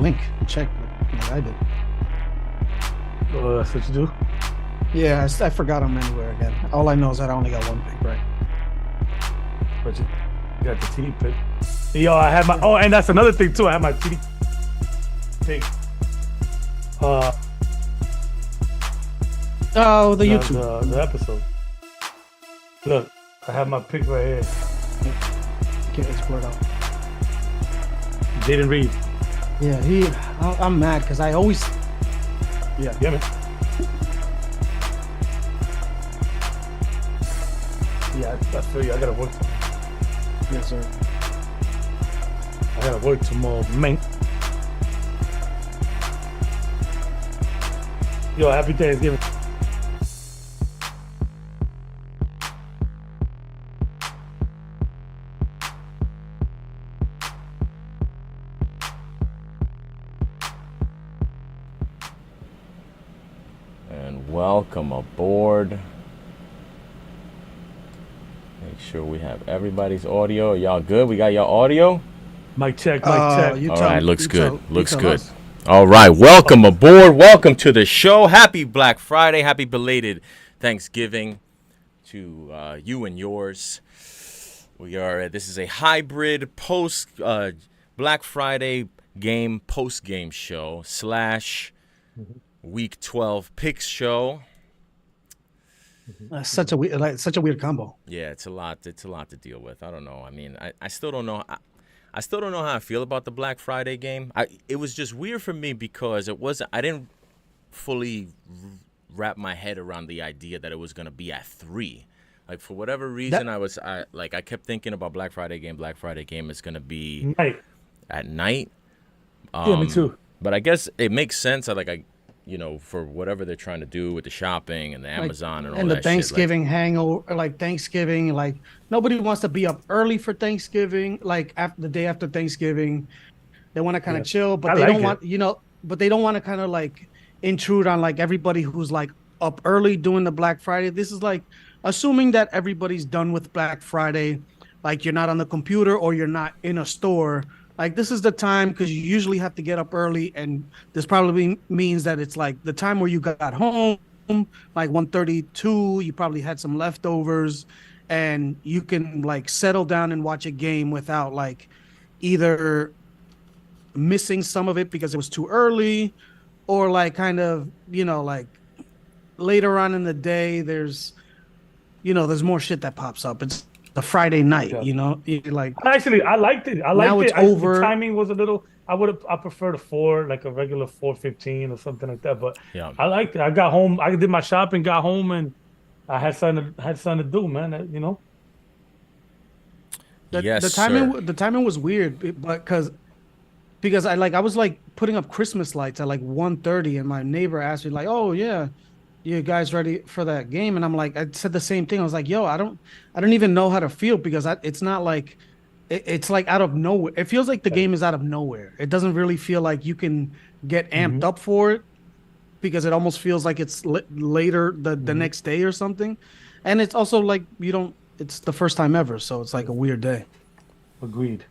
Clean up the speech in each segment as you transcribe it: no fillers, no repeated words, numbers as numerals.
link and check like I did. Oh, that's what you do? Yeah, I forgot them anywhere again. All I know is that I only got one pick right. But you got the TD pick. Yo, I had my. Oh, and that's another thing too. I had my TD pick. Oh, the YouTube. The episode. Look, I have my pick right here. Can't explore it out. Didn't read. Yeah, I'm mad because I always. Yeah, man. Yeah, I feel you. I gotta work. Yes, sir. I gotta work tomorrow, man. Yo, happy Thanksgiving. And welcome aboard. Make sure we have everybody's audio. Y'all good? We got y'all audio? Mic check, mic check. All right, looks good. Looks good. All right, welcome aboard. Welcome to the show. Happy Black Friday. Happy belated Thanksgiving to you and yours. This is a hybrid post Black Friday game post-game show / Week 12 picks show. Such a weird combo. Yeah, it's a lot to deal with. I don't know. I mean, I still don't know. I still don't know how I feel about the Black Friday game. It was just weird for me because I didn't fully wrap my head around the idea that it was gonna be at 3. Like for whatever reason, I kept thinking about Black Friday game is gonna be at night. Yeah, me too. But I guess it makes sense. For whatever they're trying to do with the shopping and the Amazon and all that and the shit, Thanksgiving hangover, Thanksgiving, nobody wants to be up early for Thanksgiving, after the day after Thanksgiving. They want to kind of chill, but they don't want, but they don't want to kind of intrude on everybody who's up early doing the Black Friday. This is assuming that everybody's done with Black Friday, you're not on the computer or you're not in a store. This is the time because you usually have to get up early, and this probably means that it's the time where you got home, 1:32. You probably had some leftovers, and you can settle down and watch a game without either missing some of it because it was too early, or later on in the day there's more shit that pops up. It's the Friday night, Actually, I liked it. I liked now it. it's over. The timing was a little. I preferred a 4, a regular 4:15 or something like that. But yeah, I liked it. I got home. I did my shopping. Got home, and I had something to do, man. The timing was weird, but because I was putting up Christmas lights at 1:30, and my neighbor asked me oh yeah, you guys ready for that game? And I said the same thing. I was yo, I don't even know how to feel because it's not it's out of nowhere. It feels like the game is out of nowhere. It doesn't really feel like you can get amped up for it because it almost feels like it's later the next day or something. And it's also it's the first time ever. So it's a weird day. Agreed.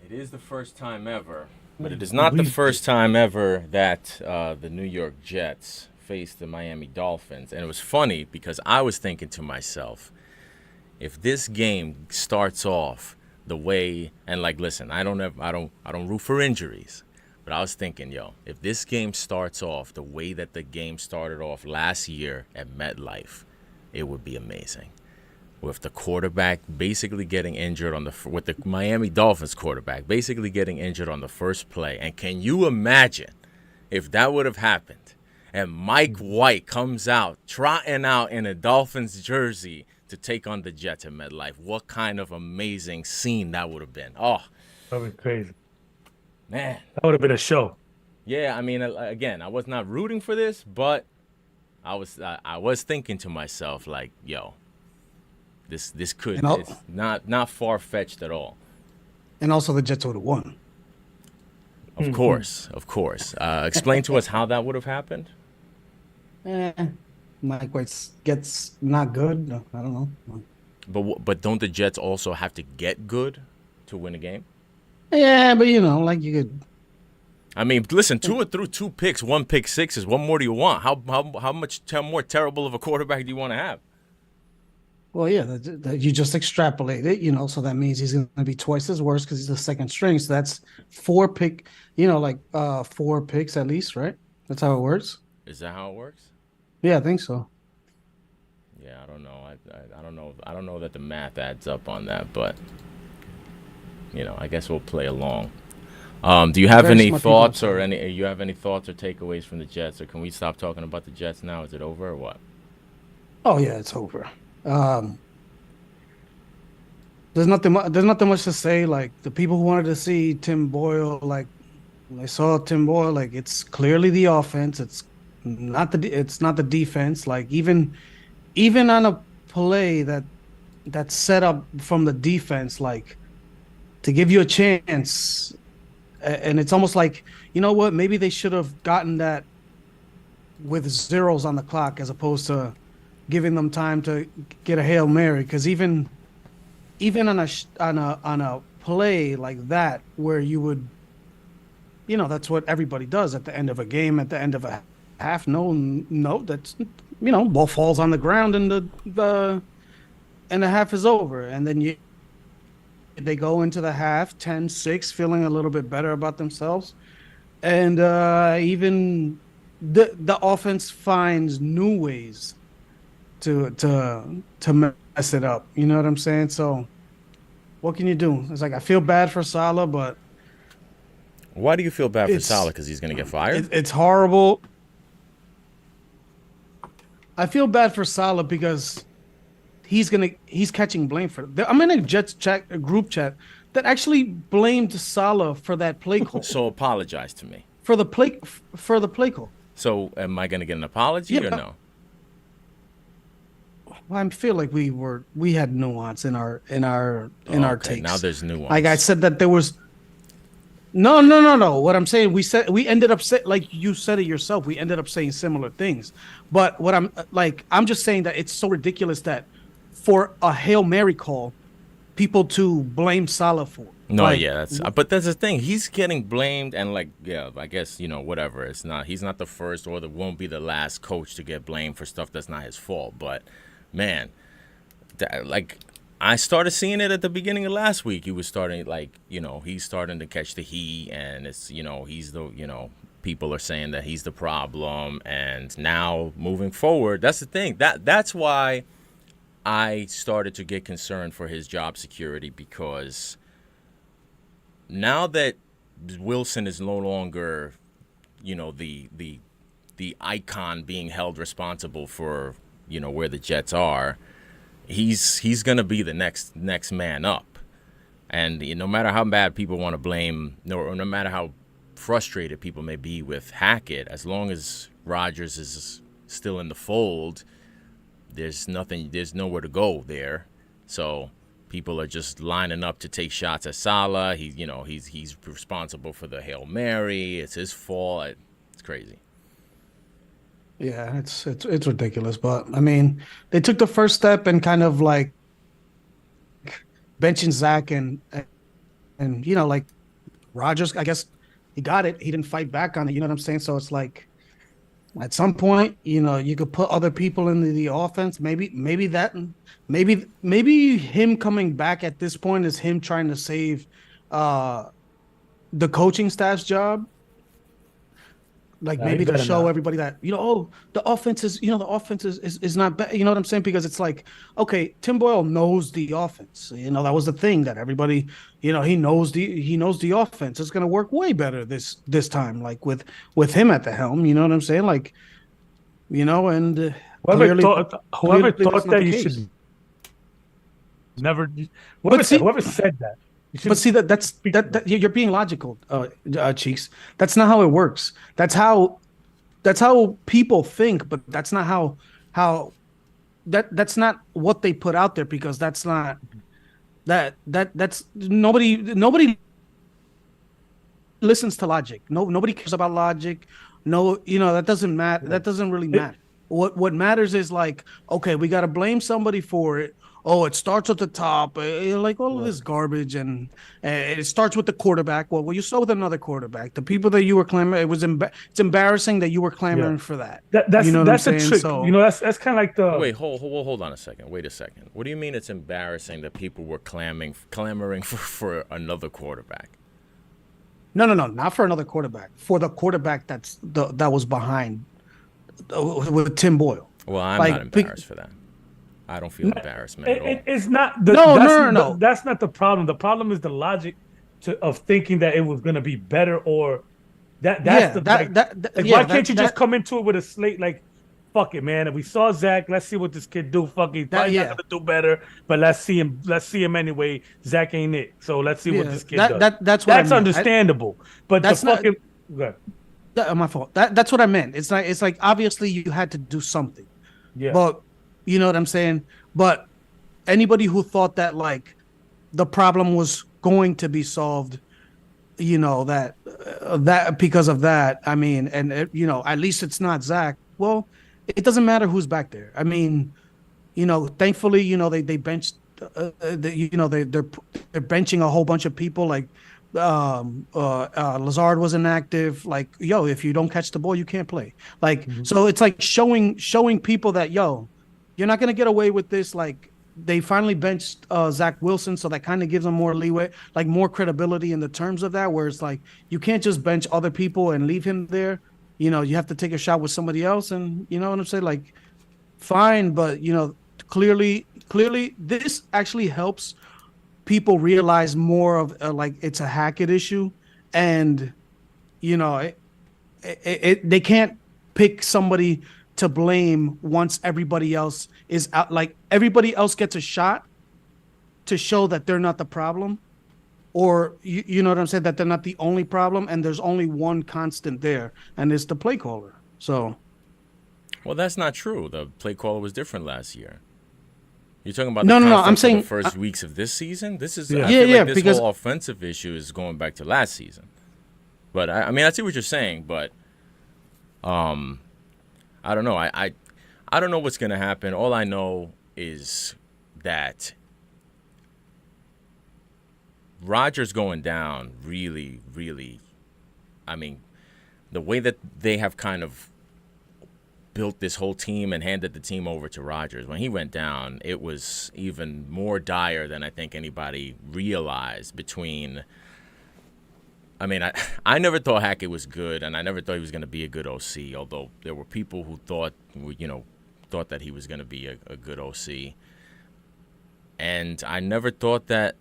It is the first time ever, but it is not the first time ever that the New York Jets faced the Miami Dolphins. And it was funny because I was thinking to myself, if this game starts off the way, and listen, I don't root for injuries, but I was thinking, if this game starts off the way that the game started off last year at MetLife, it would be amazing. With the quarterback basically getting injured with the Miami Dolphins quarterback basically getting injured on the first play. And can you imagine if that would have happened and Mike White comes out trotting out in a Dolphins jersey to take on the Jets at MetLife? What kind of amazing scene that would have been. Oh, that would be crazy, man. That would have been a show. Yeah, I mean, again, I was not rooting for this, but I was thinking to myself this could, it's not far-fetched at all. And also the Jets would have won. Of course. Explain to us how that would have happened. Mike White gets not good. No, I don't know. But don't the Jets also have to get good to win a game? Yeah, but you could I mean, listen, Tua threw 2 picks, 1 pick 6s. What more do you want? How much more terrible of a quarterback do you want to have? Well, yeah, you just extrapolate it, so that means he's going to be twice as worse because he's the second string. So that's 4 pick, 4 picks at least, right? That's how it works. Is that how it works? Yeah, I think so. Yeah, I don't know. I don't know. I don't know that the math adds up on that, but I guess we'll play along. Do you have any thoughts or you have any thoughts or takeaways from the Jets, or can we stop talking about the Jets now? Is it over or what? Oh yeah, it's over. There's nothing much to say. Like, the people who wanted to see Tim Boyle, like, when they saw Tim Boyle, like, it's clearly the offense. It's not the defense. Like, even on a play that's set up from the defense, like, to give you a chance, and it's almost like, you know what? Maybe they should have gotten that with zeros on the clock as opposed to giving them time to get a Hail Mary. Because even on a play like that, where you would, that's what everybody does at the end of a game, at the end of a half. No, that's, ball falls on the ground and the half is over, and then they go into the half 10-6 feeling a little bit better about themselves, and even the offense finds new ways to mess it up. You know what I'm saying? So what can you do? It's like, I feel bad for Salah, but why do you feel bad for Salah? Because he's going to get fired? It's horrible. I feel bad for Salah because he's catching blame for it. I'm in a Jets group chat that actually blamed Salah for that play call. So apologize to me for the play call. So am I going to get an apology or no? Well, I feel like we had nuance in our takes. Now there's nuance. Like I said that there was. No. What I'm saying, we ended up like you said it yourself. We ended up saying similar things. But what I'm just saying that it's so ridiculous that for a Hail Mary call, people to blame Salah for. No, but that's the thing. He's getting blamed, and I guess whatever. He's not the first, or won't be the last coach to get blamed for stuff that's not his fault. But man, I started seeing it at the beginning of last week. He was starting, he's starting to catch the heat, and it's, he's the, people are saying that he's the problem. And now moving forward, that's the thing. That's why I started to get concerned for his job security, because now that Wilson is no longer, the icon being held responsible for, where the Jets are, he's going to be the next man up. And no matter how bad people want to blame, or no matter how frustrated people may be with Hackett, as long as Rodgers is still in the fold, there's nowhere to go there. So people are just lining up to take shots at Salah. He's responsible for the Hail Mary. It's his fault. It's crazy. Yeah, it's ridiculous. But I mean, they took the first step and kind of like benching Zach and Rodgers. I guess he got it. He didn't fight back on it. You know what I'm saying? So it's like, at some point, you could put other people in the offense. Maybe him coming back at this point is him trying to save the coaching staff's job. Like, maybe to show everybody that, the offense is not bad. You know what I'm saying? Because it's like, okay, Tim Boyle knows the offense. That was the thing that everybody, he knows the offense. It's going to work way better this time, like with him at the helm. You know what I'm saying? Like, and whoever thought that you should never. Whoever said that. But see, that's you're being logical, Cheeks. That's not how it works. That's how people think, but that's not how that's not what they put out there, because that's not that's nobody listens to logic. Nobody cares about logic. No, that doesn't matter. That doesn't really matter. What matters is like, okay, we got to blame somebody for it, oh, it starts at the top, like all of this garbage, and it starts with the quarterback. Well, you saw with another quarterback. The people that you were clamoring, it's embarrassing that you were clamoring for that. That's you know what I'm saying? a trick. So, You know, that's kind of like the Wait, hold on a second. Wait a second. What do you mean it's embarrassing that people were clamoring for another quarterback? no, not for another quarterback. For the quarterback that was behind with Tim Boyle. Well, I'm not embarrassed for that. I don't feel embarrassment at all. It's not No. That's not the problem. The problem is the logic of thinking that it was going to be better, or why can't you just come into it with a slate like, fuck it, man. If we saw Zach, let's see what this kid do. Fuck it, probably not gonna do better, but let's see him anyway. Zach ain't it, so let's see what this kid does. That's understandable, but that's fucking. My fault. That's what I meant. It's like obviously you had to do something. Yeah. But you know what I'm saying? But anybody who thought that like the problem was going to be solved, you know, that because of that, I mean, and at least it's not Zach. Well, it doesn't matter who's back there. I mean, thankfully, they benched, they're benching a whole bunch of people like Lazard was inactive. Like, if you don't catch the ball, you can't play. Like, so it's like showing people that, you're not going to get away with this. Like, they finally benched Zach Wilson, so that kind of gives them more leeway, like more credibility in the terms of that, where it's like you can't just bench other people and leave him there. You have to take a shot with somebody else, and you know what I'm saying? Like, fine, but clearly this actually helps people realize more of like it's a Hackett issue, and they can't pick somebody to blame once everybody else is out. Like, everybody else gets a shot to show that they're not the problem, or you know what I'm saying, that they're not the only problem, and there's only one constant there, and it's the play caller. So, well, that's not true. The play caller was different last year. You're talking about no. I'm saying the first weeks of this season. This is yeah, I feel like this because whole offensive issue is going back to last season. But I mean, I see what you're saying, but I don't know. I don't know what's gonna happen. All I know is that Rodgers going down really, really. I mean, the way that they have kind of built this whole team and handed the team over to Rodgers, when he went down, it was even more dire than I think anybody realized. I mean, I never thought Hackett was good, and I never thought he was going to be a good OC, although there were people who thought that he was going to be a good OC. And I never thought that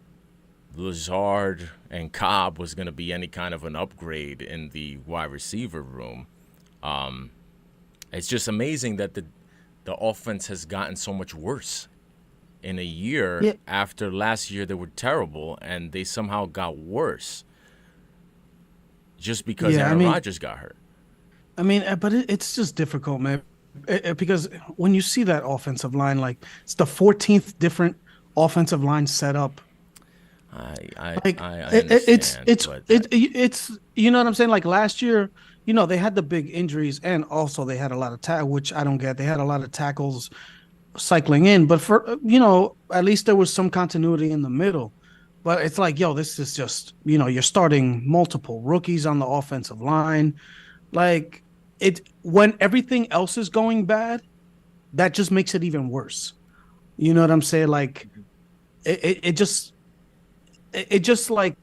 Lazard and Cobb was going to be any kind of an upgrade in the wide receiver room. It's just amazing that the offense has gotten so much worse in a year after last year they were terrible, and they somehow got worse just because Aaron Rodgers got hurt. I mean, but it's just difficult, man, because when you see that offensive line, like it's the 14th different offensive line setup. I understand, it's you know what I'm saying? Like last year, they had the big injuries, and also they had a lot of which I don't get. They had a lot of tackles cycling in, but for at least there was some continuity in the middle. But it's like, this is just, you're starting multiple rookies on the offensive line. Like, when everything else is going bad, that just makes it even worse. You know what I'm saying? Like, it just like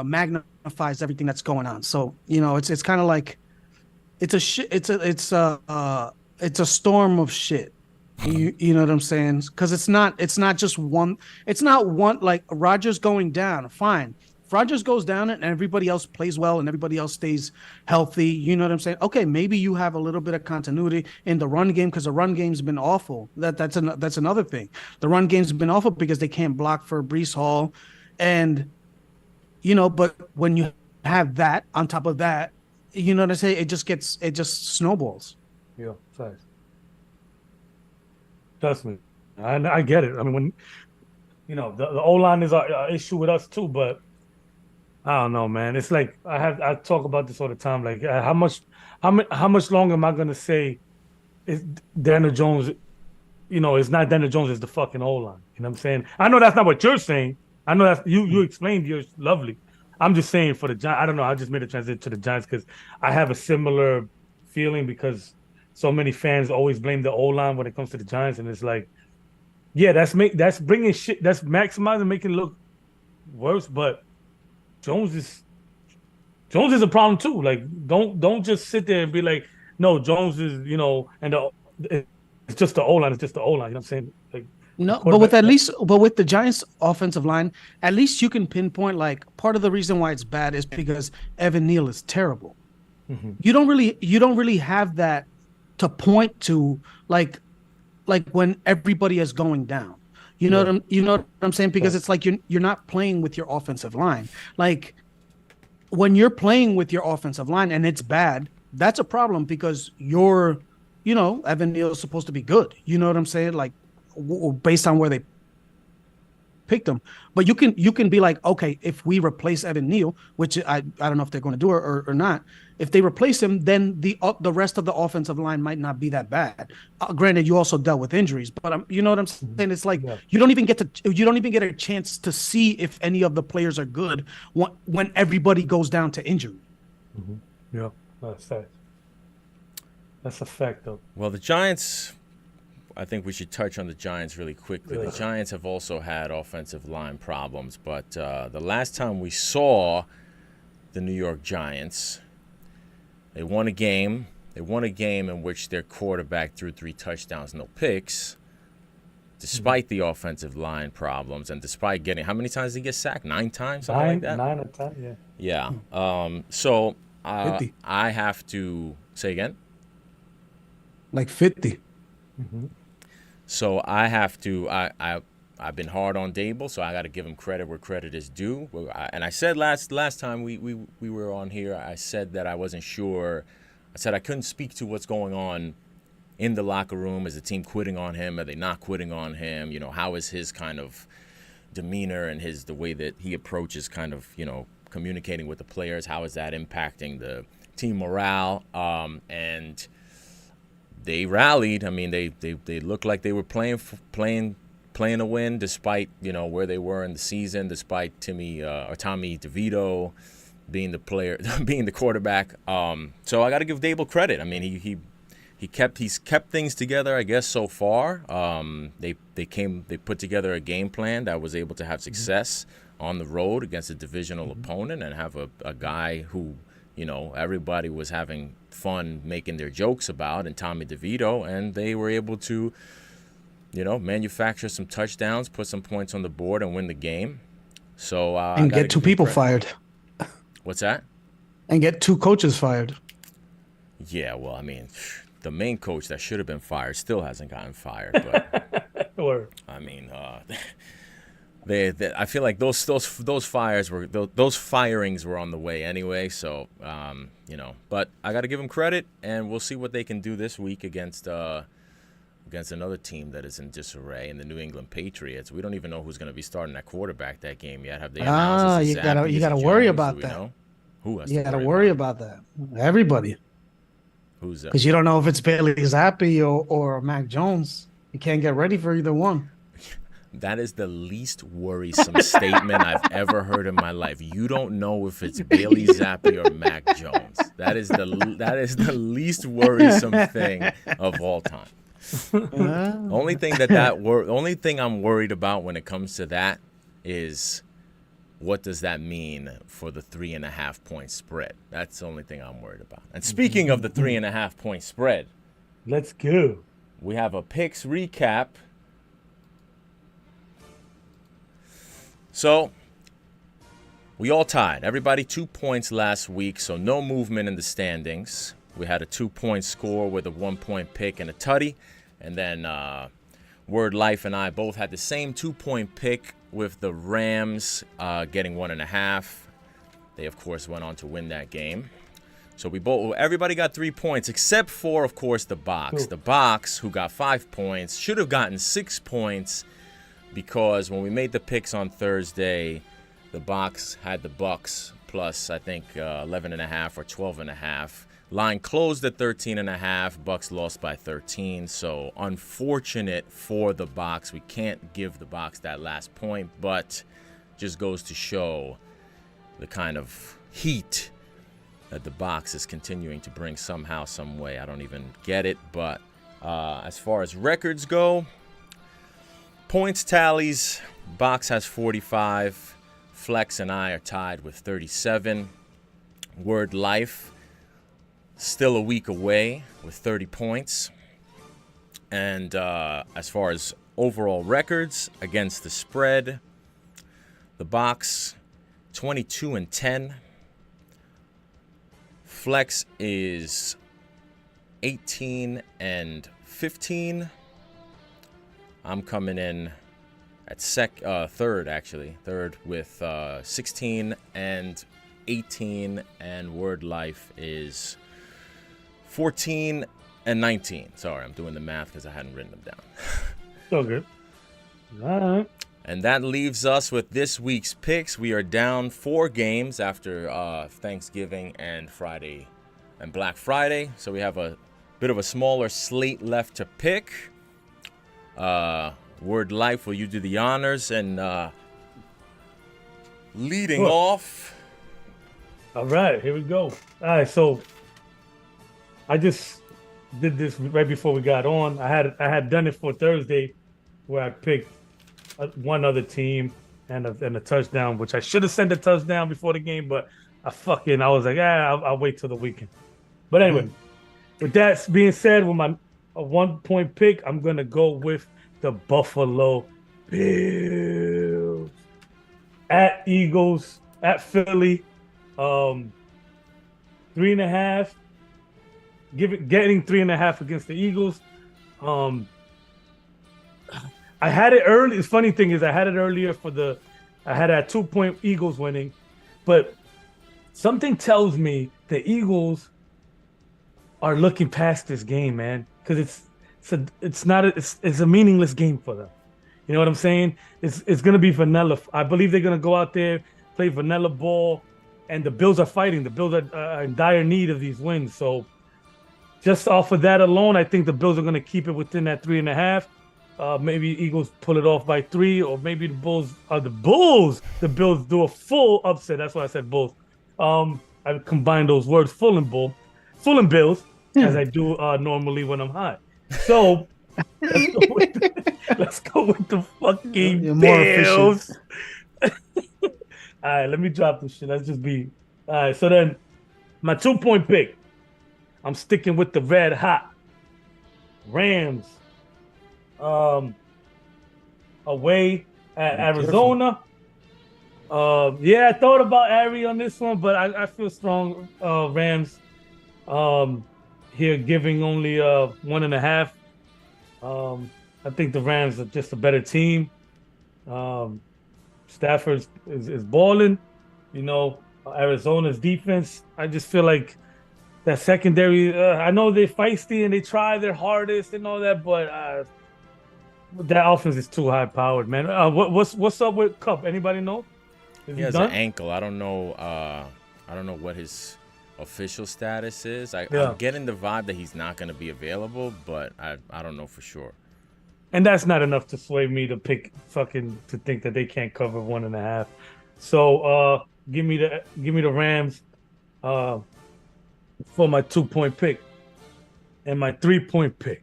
magnifies everything that's going on. So, it's kind of like it's a storm of shit. You know what I'm saying? Because it's not just one. It's not one, like Rodgers going down. Fine, if Rodgers goes down and everybody else plays well and everybody else stays healthy, you know what I'm saying? Okay, maybe you have a little bit of continuity in the run game, because the run game's been awful. That's another thing. The run game's been awful because they can't block for Breece Hall, and But when you have that on top of that, you know what I'm saying? It just snowballs. Yeah, thanks. Trust me, I get it. I mean, when the O-line is an issue with us too, but I don't know, man. It's like I talk about this all the time. Like, how much longer am I gonna say Daniel Jones it's not Daniel Jones, it's the fucking O-line. You know what I'm saying? I know that's not what you're saying. I know that's you explained yours lovely. I'm just saying for the Giants, I don't know. I just made a transition to the Giants because I have a similar feeling because so many fans always blame the O-line when it comes to the Giants, and it's like, yeah, that's bringing shit, that's maximizing, making it look worse. But Jones is a problem too. Like, don't just sit there and be like, no, Jones is, and it's just the O-line. It's just the O-line. You know what I'm saying? Like, no, but with the Giants offensive line, at least you can pinpoint like part of the reason why it's bad is because Evan Neal is terrible. Mm-hmm. You don't really have that to point to like when everybody is going down. You know what I'm saying? Because it's like you're not playing with your offensive line. Like when you're playing with your offensive line and it's bad, that's a problem because Evan Neal is supposed to be good. You know what I'm saying? Like based on where they picked him. But you can be like, okay, if we replace Evan Neal, which I don't know if they're going to do or not, if they replace him, then the rest of the offensive line might not be that bad. Granted, you also dealt with injuries, but you know what I'm saying? It's like you don't even get a chance to see if any of the players are good when everybody goes down to injury. Mm-hmm. Yeah, that's fact. That's a fact, though. Well, the Giants, I think we should touch on the Giants really quickly. Yeah. The Giants have also had offensive line problems, but the last time we saw the New York Giants, they won a game. They won a game in which their quarterback threw 3 touchdowns, no picks, despite the offensive line problems and despite getting, how many times did he get sacked? 9 times? Something like that? 9 or 10, yeah. Yeah. So I have to say again? Like 50. Mm-hmm. So I have to. I've been hard on Dable, so I got to give him credit where credit is due. And I said last time we were on here, I said that I wasn't sure. I said I couldn't speak to what's going on in the locker room. Is the team quitting on him? Are they not quitting on him? How is his kind of demeanor and the way that he approaches kind of communicating with the players? How is that impacting the team morale? And they rallied. I mean, they looked like they were playing to win, despite where they were in the season, despite Tommy DeVito being the player, being the quarterback. So I got to give Dable credit. I mean, he's kept things together, I guess, so far. They put together a game plan that was able to have success on the road against a divisional opponent and have a guy who everybody was having fun making their jokes about, and Tommy DeVito, and they were able to, manufacture some touchdowns, put some points on the board, and win the game. So and get 2 people fired. What's that? And get 2 coaches fired. Yeah, well, I mean, the main coach that should have been fired still hasn't gotten fired. But I mean, I feel like those firings were on the way anyway. So but I got to give them credit, and we'll see what they can do this week against another team that is in disarray, in the New England Patriots. We don't even know who's going to be starting at quarterback that game yet. Have they announced? You gotta worry about that. Know? Who has you got to worry about that? Everybody. Who's that? Because you don't know if it's Bailey Zappi or Mac Jones. You can't get ready for either one. That is the least worrisome statement I've ever heard in my life. You don't know if it's Bailey Zappi or Mac Jones. That is the least worrisome thing of all time. Only thing I'm worried about when it comes to that is what does that mean for the 3.5 point spread? That's the only thing I'm worried about. And speaking of the 3.5 point spread, let's go. We have a picks recap. So we all tied. Everybody 2 points last week, so no movement in the standings. We had a 2-point score with a 1-point pick and a tutty. And then Word Life and I both had the same 2-point pick with the Rams getting 1.5. They, of course, went on to win that game. So everybody got 3 points, except for, of course, the Box. Ooh. The Box, who got 5 points, should have gotten 6 points because when we made the picks on Thursday, the Box had the Bucks plus I think 11.5 or 12.5. Line closed at 13.5. Bucks lost by 13. So unfortunate for the Bucks. We can't give the Bucks that last point, but just goes to show the kind of heat that the Bucks is continuing to bring somehow, some way. I don't even get it. But as far as records go, points tallies, Bucks has 45. Flex and I are tied with 37. Word Life still a week away with 30 points. And as far as overall records against the spread, the Bucks 22-10. Flex is 18-15. I'm coming in at third with 16-18, and Word Life is 14-19. Sorry, I'm doing the math because I hadn't written them down. So good. All right. And that leaves us with this week's picks. We are down 4 games after Thanksgiving and Friday and Black Friday. So we have a bit of a smaller slate left to pick. Word Life, will you do the honors? And leading off. All right, here we go. All right, so I just did this right before we got on. I had done it for Thursday, where I picked one other team and a touchdown, which I should have sent a touchdown before the game, but I was like, I'll wait till the weekend. But anyway, with that being said, with my 1-point pick, I'm gonna go with the Buffalo Bills at Eagles, at Philly, 3.5. Getting 3.5 against the Eagles. I had it early. The funny thing is, I had it earlier I had a 2-point Eagles winning, but something tells me the Eagles are looking past this game, man, because it's a meaningless game for them. You know what I'm saying? It's gonna be vanilla. I believe they're gonna go out there, play vanilla ball, and the Bills are fighting. The Bills are in dire need of these wins. So just off of that alone, I think the Bills are gonna keep it within that 3.5. Maybe Eagles pull it off by 3, or maybe the Bills do a full upset. That's why I said Bulls. I combine those words, full and Bills, as I do normally when I'm high. So let's go with the fucking Bills. All right, let me drop this shit. Let's just be all right. So then, my 2-point pick, I'm sticking with the red hot Rams. Away at Arizona. Yeah, I thought about Ari on this one, but I feel strong. Rams here giving only 1.5. I think the Rams are just a better team. Stafford is balling. You know, Arizona's defense, I just feel like that secondary, I know they're feisty and they try their hardest and all that, but that offense is too high powered, man. What's up with Kupp? Anybody know? He has an ankle. I don't know. I don't know what his official status is. I'm getting the vibe that he's not going to be available, but I don't know for sure. And that's not enough to sway me to to think that they can't cover 1.5. So give me the Rams for my 2-point pick. And my 3-point pick.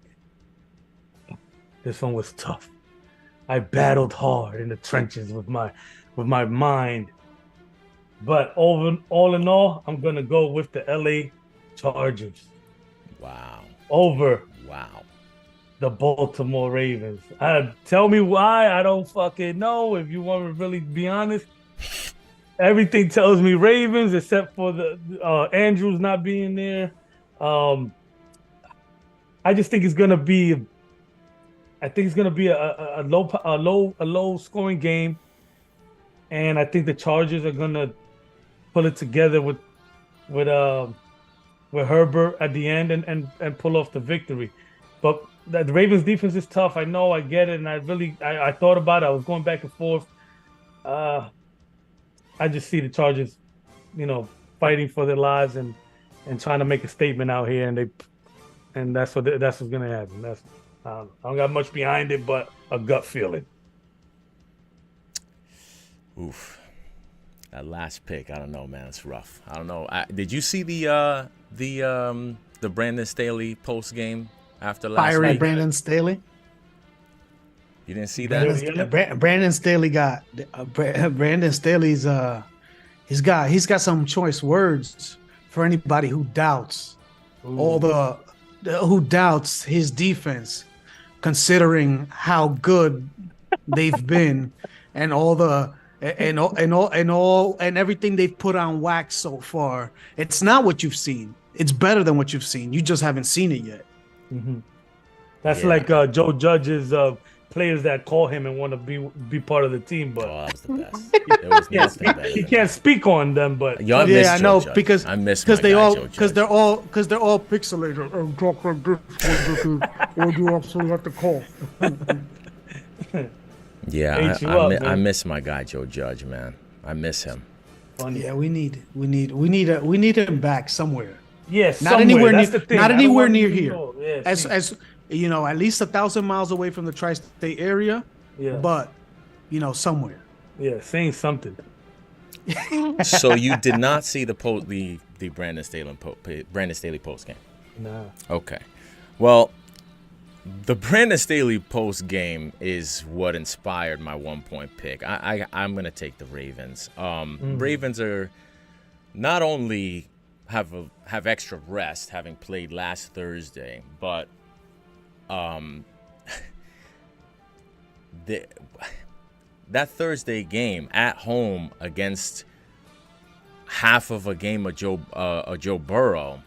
This one was tough. I battled hard in the trenches with my mind. But all in all, I'm gonna go with the LA Chargers. Wow. Over. Wow. The Baltimore Ravens. Tell me why. I don't fucking know. If you want to really be honest, everything tells me Ravens, except for the Andrews not being there. I just think it's gonna be. I think it's gonna be a low scoring game, and I think the Chargers are gonna pull it together with Herbert at the end and pull off the victory. But the Ravens defense is tough. I know, I get it, and I thought about it. I was going back and forth. I just see the Chargers fighting for their lives and trying to make a statement out here, and that's what's gonna happen. I don't got much behind it, but a gut feeling. Oof, that last pick, I don't know, man. It's rough. I don't know. Did you see the Brandon Staley post game after last Fiery week? Brandon Staley. You didn't see that? Brandon Staley got Brandon Staley's he's got some choice words for anybody who doubts who doubts his defense, considering how good they've been and everything they've put on wax so far. It's not what you've seen. It's better than what you've seen. You just haven't seen it yet. Mm-hmm. That's like Joe Judge's players that call him and want to be part of the team, but that was the best. There was nothing better. He can't speak on them, but I know Judge. Because I miss because they're all pixelated and talk like this. Or you absolutely have to call. Yeah, I miss my guy Joe Judge, man. I miss him. Funny. Yeah, we need him back somewhere. Yes, not anywhere near. Not anywhere near here. As at least 1,000 miles away from the tri-state area. Yeah, but somewhere. Yeah, saying something. So you did not see the Brandon Staley post game? No. Okay. Well, the Brandon Staley post game is what inspired my 1-point pick. I'm gonna take the Ravens. Ravens are not only have extra rest, having played last Thursday, but that Thursday game at home against half of a game of Joe Burrow,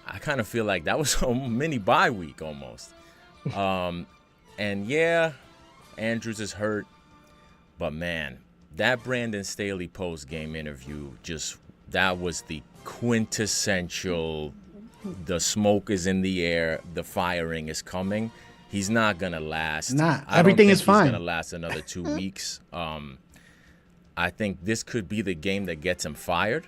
I kind of feel like that was a mini bye week almost. And yeah, Andrews is hurt, but man, that Brandon Staley post-game interview, that was the quintessential, the smoke is in the air, the firing is coming. He's not going to last. Everything is fine. He's going to last another 2 weeks. I think this could be the game that gets him fired.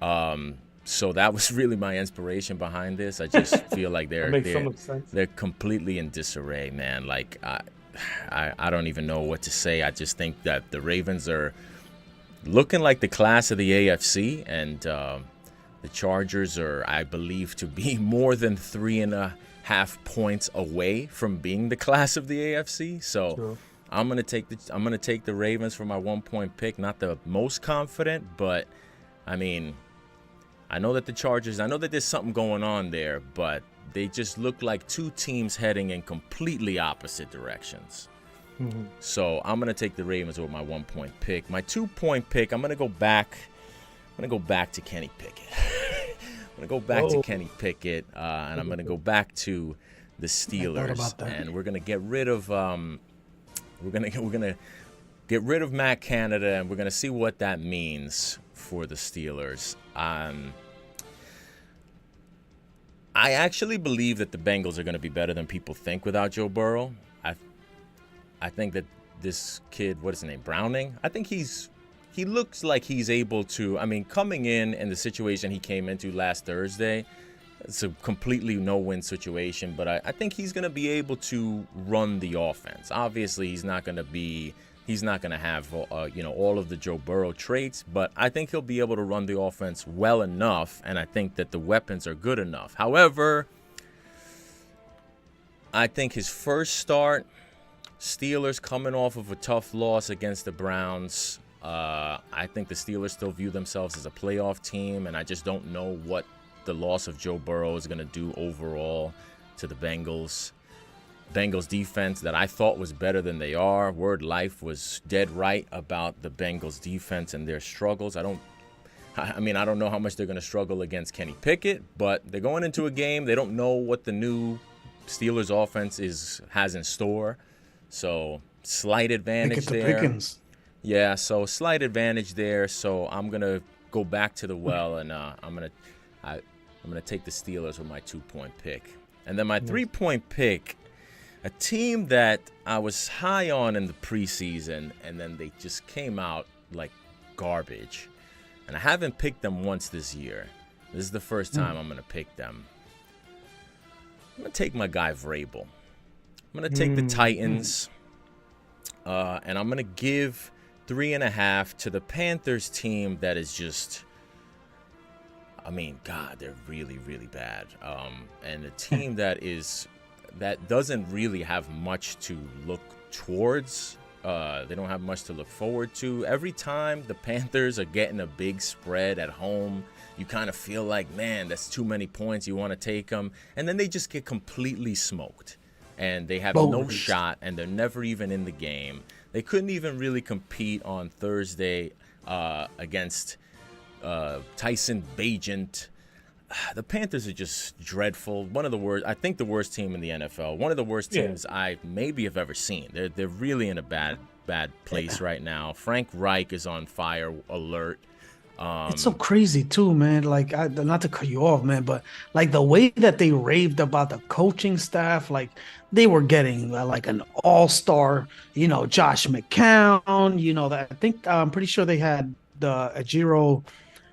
So that was really my inspiration behind this. I just feel like they're completely in disarray, man. Like I don't even know what to say. I just think that the Ravens are looking like the class of the AFC, and the Chargers are, I believe, to be more than 3.5 points away from being the class of the AFC. So sure. I'm gonna take the Ravens for my 1-point pick. Not the most confident, but I mean, I know that there's something going on there, but they just look like two teams heading in completely opposite directions. Mm-hmm. So I'm gonna take the Ravens with my 1-point pick. My 2-point pick, I'm gonna go back to Kenny Pickett. I'm gonna go back to Kenny Pickett, and I'm gonna go back to the Steelers, and we're gonna get rid of get rid of Matt Canada, and we're gonna see what that means for the Steelers. I actually believe that the Bengals are gonna be better than people think without Joe Burrow. I think that this kid, what is his name, Browning? I think he looks like he's able to. I mean, coming in the situation he came into last Thursday, it's a completely no-win situation. But I think he's going to be able to run the offense. Obviously, he's not going to have all of the Joe Burrow traits, but I think he'll be able to run the offense well enough, and I think that the weapons are good enough. However, I think his first start, Steelers coming off of a tough loss against the Browns. I think the Steelers still view themselves as a playoff team, and I just don't know what the loss of Joe Burrow is going to do overall to the Bengals. Bengals defense that I thought was better than they are. Word Life was dead right about the Bengals defense and their struggles. I don't know how much they're going to struggle against Kenny Pickett, but they're going into a game. They don't know what the new Steelers offense has in store. So slight advantage there. Pickens. Yeah, so slight advantage there. So I'm gonna go back to the well, and I'm gonna take the Steelers with my 2-point pick, and then my 3-point pick, a team that I was high on in the preseason, and then they just came out like garbage, and I haven't picked them once this year. This is the first time I'm going to pick them. I'm going to take my guy Vrabel. I'm going to take the Titans, and I'm going to give 3.5 to the Panthers team that is just, I mean, God, they're really, really bad. And a team that doesn't really have much to look towards. They don't have much to look forward to. Every time the Panthers are getting a big spread at home, you kind of feel like, man, that's too many points. You want to take them. And then they just get completely smoked. And they have no shot, and they're never even in the game. They couldn't even really compete on Thursday against Tyson Bagent. The Panthers are just dreadful. One of the worst, I think the worst team in the NFL. One of the worst teams I maybe have ever seen. They're really in a bad place right now. Frank Reich is on fire alert. It's so crazy too, man. Like, not to cut you off, man, but like the way that they raved about the coaching staff, like they were getting like an all-star, Josh McCown, that I think I'm pretty sure they had the Ejiro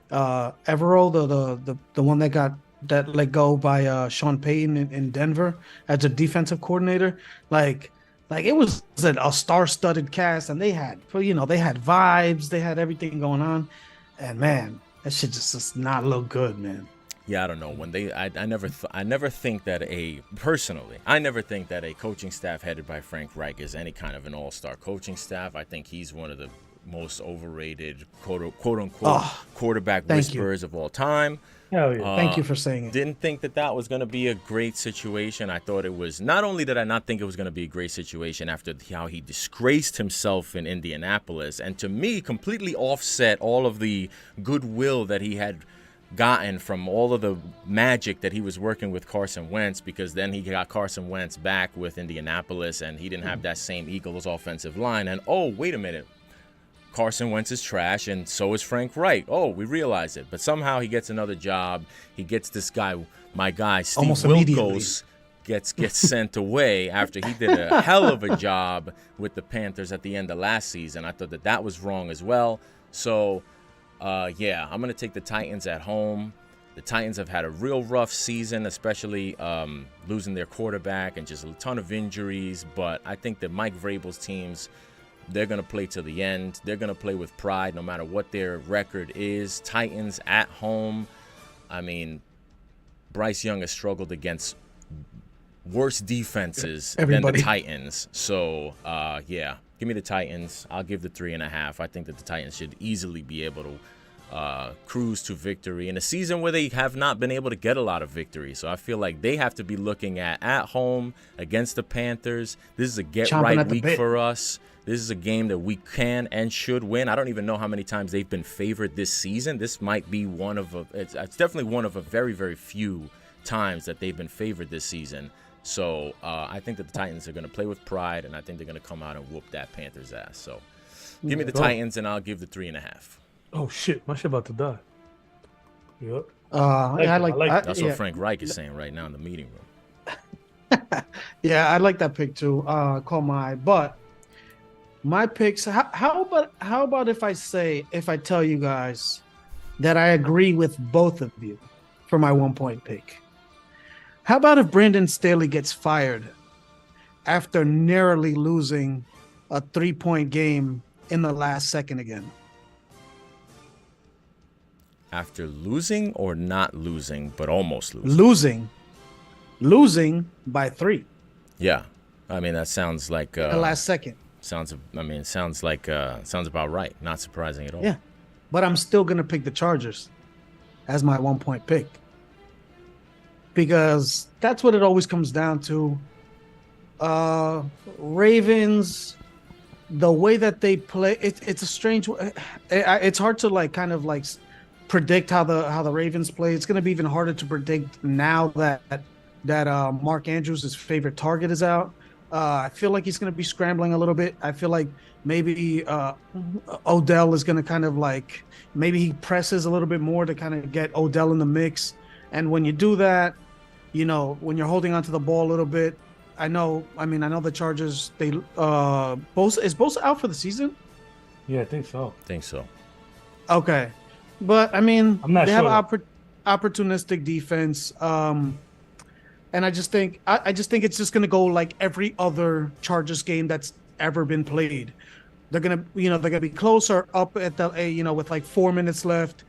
Evero, the one that got let go by Sean Payton in Denver as a defensive coordinator. Like it was a star-studded cast, and they had vibes, they had everything going on. And man, that shit just does not look good, man. Yeah, I don't know. When I never think that I never think that a coaching staff headed by Frank Reich is any kind of an all-star coaching staff. I think he's one of the most overrated quote-unquote quarterback whisperers of all time. Hell yeah. Thank you for saying it. Didn't think that was going to be a great situation. I thought it was. Not only did I not think it was going to be a great situation after how he disgraced himself in Indianapolis, and to me completely offset all of the goodwill that he had gotten from all of the magic that he was working with Carson Wentz, because then he got Carson Wentz back with Indianapolis, and he didn't have that same Eagles offensive line. And oh, wait a minute. Carson Wentz is trash, and so is Frank Reich. Oh, we realize it. But somehow he gets another job. He gets this guy, my guy, Steve Wilkos, gets sent away after he did a hell of a job with the Panthers at the end of last season. I thought that was wrong as well. So, I'm going to take the Titans at home. The Titans have had a real rough season, especially losing their quarterback and just a ton of injuries. But I think that Mike Vrabel's teams, they're going to play to the end. They're going to play with pride no matter what their record is. Titans at home. I mean, Bryce Young has struggled against worse defenses than the Titans. So, give me the Titans. I'll give the 3.5. I think that the Titans should easily be able to cruise to victory in a season where they have not been able to get a lot of victory. So I feel like they have to be looking at home against the Panthers. This is a get-right week for us. This is a game that we can and should win. I don't even know how many times they've been favored this season. This might be it's definitely one of a very, very few times that they've been favored this season. So I think that the Titans are going to play with pride, and I think they're going to come out and whoop that Panthers ass. So give me the Titans, and I'll give the 3.5. Oh, shit. My shit about to die. Yep. That's what Frank Reich is saying right now in the meeting room. Yeah, I like that pick too. Call my eye. But my picks. How about if I tell you guys that I agree with both of you for my 1-point pick? How about if Brandon Staley gets fired after narrowly losing a 3-point game in the last second again? After losing or not losing, but almost losing? Losing by 3. Yeah. I mean, that sounds like the last second. Sounds about right. Not surprising at all. Yeah. But I'm still going to pick the Chargers as my 1-point pick. Because that's what it always comes down to. Ravens, the way that they play, it's a strange way. It's hard to predict how the Ravens play. It's going to be even harder to predict now that Mark Andrews, his favorite target, is out. I feel like he's going to be scrambling a little bit. I feel like maybe Odell is going to maybe he presses a little bit more to kind of get Odell in the mix. And when you do that, when you're holding onto the ball a little bit, I know the Chargers, they is Bosa out for the season? Yeah, I think so. Okay. But I mean, I'm not they sure. have opportunistic defense. And I just think it's just gonna go like every other Chargers game that's ever been played. They're gonna be closer up at the with like 4 minutes left.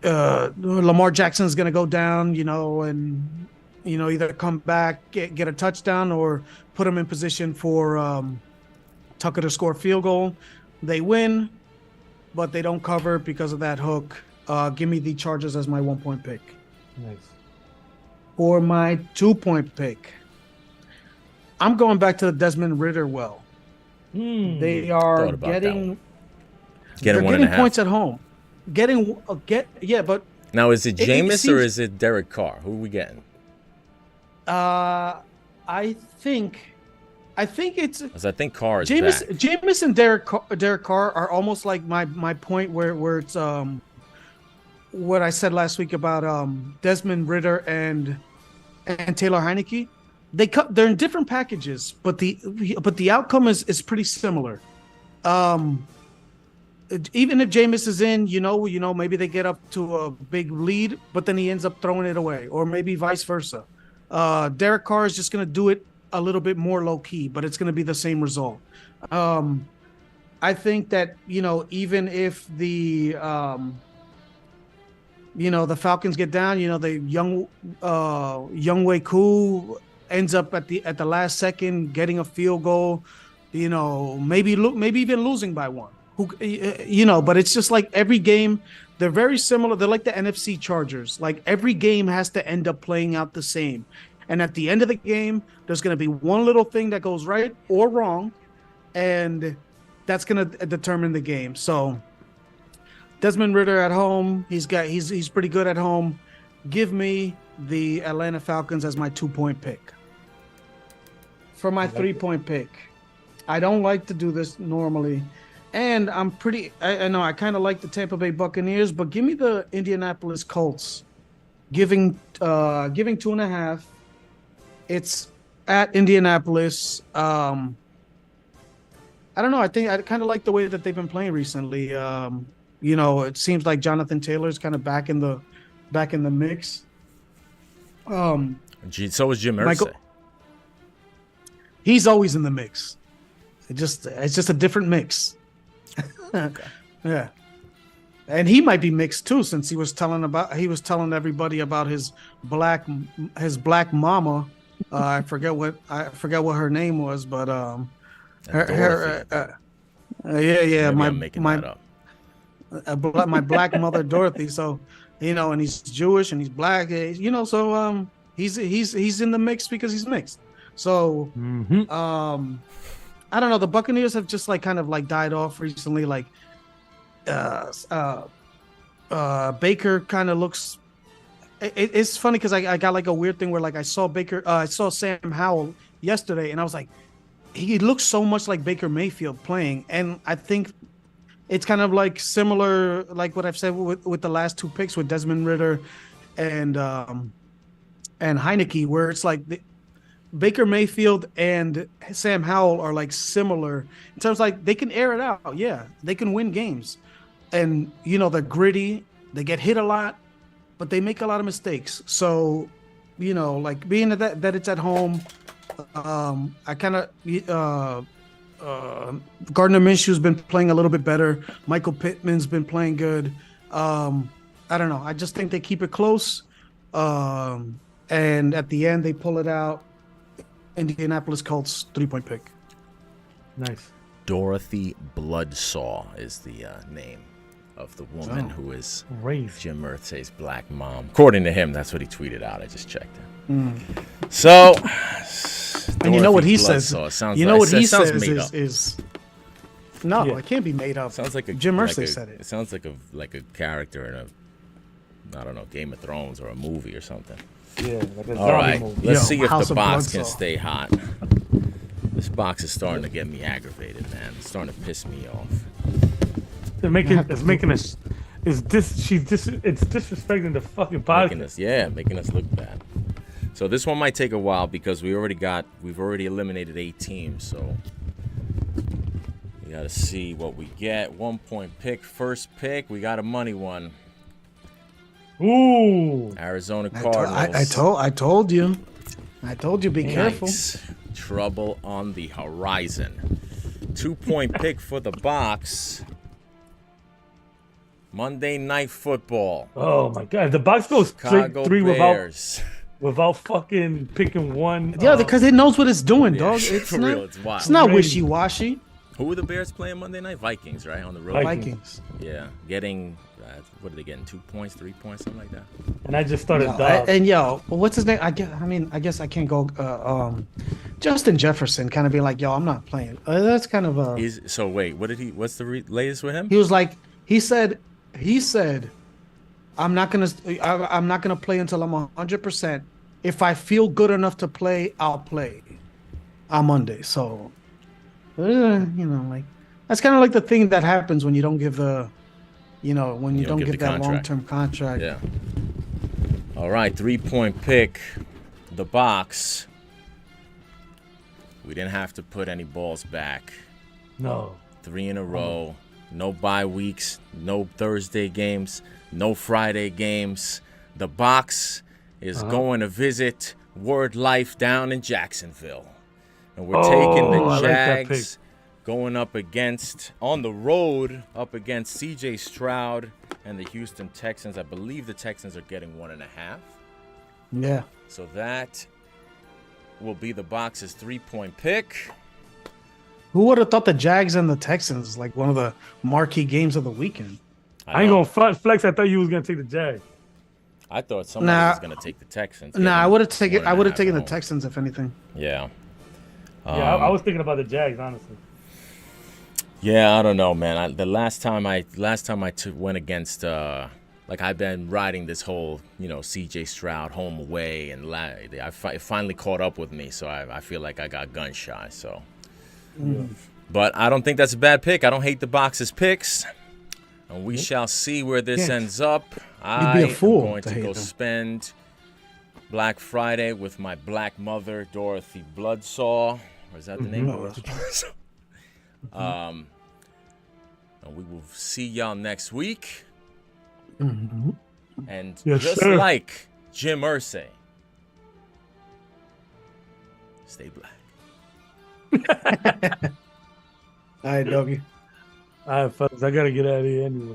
Lamar Jackson's gonna go down, and either come back, get a touchdown, or put him in position for Tucker to score a field goal. They win, but they don't cover because of that hook. Give me the Chargers as my 1-point pick. Nice. For my 2-point pick, I'm going back to the Desmond Ritter well. They are getting points at home. But now is it Jameis or is it Derek Carr? Who are we getting? I think it's. Because I think Carr is Jameis. back. Jameis and Derek Carr are almost like my point where it's what I said last week about Desmond Ritter and Taylor Heineke. They're in different packages, but the outcome is pretty similar. Even if Jameis is in, maybe they get up to a big lead, but then he ends up throwing it away, or maybe vice versa. Derek Carr is just going to do it a little bit more low key, but it's going to be the same result. I think that, even if the Falcons get down, the Younghoe Koo ends up at the last second getting a field goal, maybe even losing by one. But it's just like every game, they're very similar. They're like the NFC Chargers. Like every game has to end up playing out the same. And at the end of the game, there's going to be one little thing that goes right or wrong, and that's going to determine the game. So Desmond Ritter at home, he's pretty good at home. Give me the Atlanta Falcons as my 2-point pick. For my 3-point pick, I don't like to do this normally. And I know I kind of like the Tampa Bay Buccaneers, but give me the Indianapolis Colts, giving 2.5. It's at Indianapolis. I don't know. I think I kind of like the way that they've been playing recently. It seems like Jonathan Taylor's kind of back in the mix. So is Jim Irsay. He's always in the mix. It's just a different mix. Okay. Yeah, and he might be mixed too, since he was telling everybody about his black mama. I forget what her name was, but I'm making that up. My black mother Dorothy. So and he's Jewish and he's black. So he's in the mix because he's mixed. So I don't know. The Buccaneers have just kind of died off recently. Baker kind of looks. It's funny because I got a weird thing where I saw Sam Howell yesterday, and I was like, he looks so much like Baker Mayfield playing, and I think it's kind of similar what I've said with the last 2 picks with Desmond Ritter and Heineke, where it's Baker Mayfield and Sam Howell are similar in terms they can air it out. Yeah, they can win games. And, they're gritty. They get hit a lot, but they make a lot of mistakes. So, being that it's at home, I kind of Gardner Minshew's been playing a little bit better. Michael Pittman's been playing good. I don't know. I just think they keep it close. And at the end, they pull it out. Indianapolis Colts 3-point pick. Nice. Dorothy Bloodsaw is the name of the woman who is Jim Irsay's black mom. According to him, that's what he tweeted out. I just checked it. So, and you know what he says? No, it can't be made up. Sounds like Jim Irsay said it. It sounds like a character in Game of Thrones or a movie or something. Yeah, all right, movie. Let's see if the box can stay hot. This box is starting to get me aggravated, man. It's starting to piss me off. It's disrespecting the fucking podcast. Making us look bad. So this one might take a while because we've already eliminated 8 teams, so we got to see what we get. 1 point pick, first pick. We got a money one. Ooh. Arizona Cardinals. I told you. I told you, be careful. Trouble on the horizon. 2 point pick for the box. Monday Night Football. Oh my God! The box goes straight Chicago 3 Bears. without fucking picking one. Yeah, because it knows what it's doing, dog. It's for not, real, it's wild. It's not wishy-washy. Who were the Bears playing Monday night? Vikings, right? On the road. Vikings. Yeah, getting what are they getting? 2 points, 3 points, something like that. And I just started. What's his name? I guess I can't go. Justin Jefferson kind of being like, yo, I'm not playing. That's kind of a. So wait, what did he? What's the latest with him? He was like, he said, I'm not gonna play until I'm 100%. If I feel good enough to play, I'll play on Monday. So, like that's kind of like the thing that happens when you don't give the, when you don't give that long-term contract. Yeah. All right, 3 point pick, the box. We didn't have to put any balls back. No. 3 in a row. No bye weeks. No Thursday games. No Friday games. The box is going to visit Word Life down in Jacksonville. And we're taking the Jags going up against, on the road, up against C.J. Stroud and the Houston Texans. I believe the Texans are getting 1.5. Yeah. So that will be the box's 3 point pick. Who would have thought the Jags and the Texans, like one of the marquee games of the weekend? I ain't going to flex. I thought you was going to take the Jags. I thought somebody was going to take the Texans. I would have taken the Texans, if anything. Yeah. I was thinking about the Jags, honestly. Yeah, I don't know, man. The last time I went against, I've been riding this whole, C.J. Stroud home away, and it finally caught up with me. So I feel like I got gun shy. So, but I don't think that's a bad pick. I don't hate the box's picks, and we shall see where this ends up. I am going to go spend Black Friday with my black mother, Dorothy Bloodsaw. Or is that the name of it? And we will see y'all next week. And like Jim Irsay, stay black. All right, doggy. All right, fellas, I got to get out of here anyway.